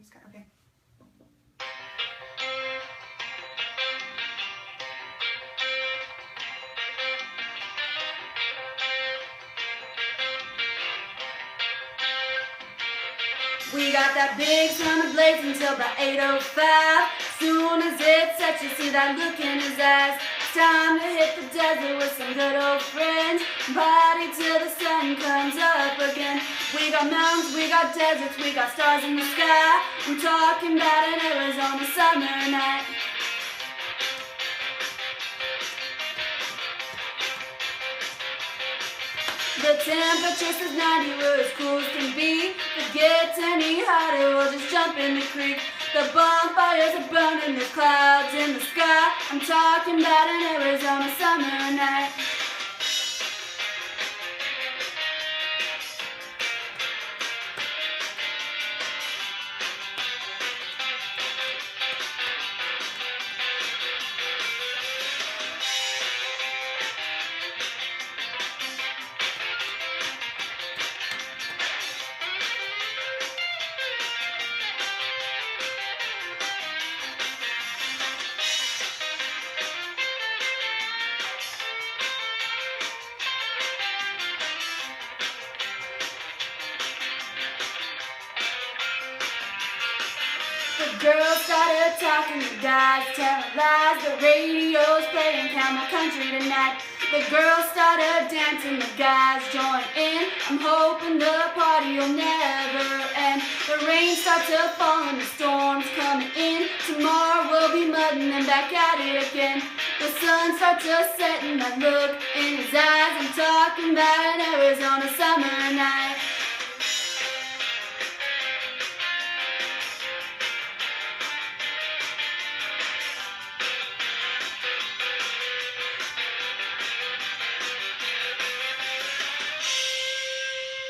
blue sky. Okay. We got that big sun ablaze until about 8:05. Soon as it sets, you see that look in his eyes. It's time to hit the desert with some good old friends. Party till the sun comes up again. We got mountains, we got deserts, we got stars in the sky. I'm talking about an Arizona summer night. The temperature says 90, we're as cool as can be. If it gets any hotter, we'll just jump in the creek. The bonfires are burning, there's clouds in the sky. I'm talking about an Arizona summer night. The girls started talking, the guys telling lies. The radio's playing Camel Country tonight. The girls started dancing, the guys joined in. I'm hoping the party will never end. The rain starts to fall and the storm's coming in. Tomorrow we'll be mudding and back at it again. The sun starts to set and that look in his eyes. I'm talking about an Arizona summer night.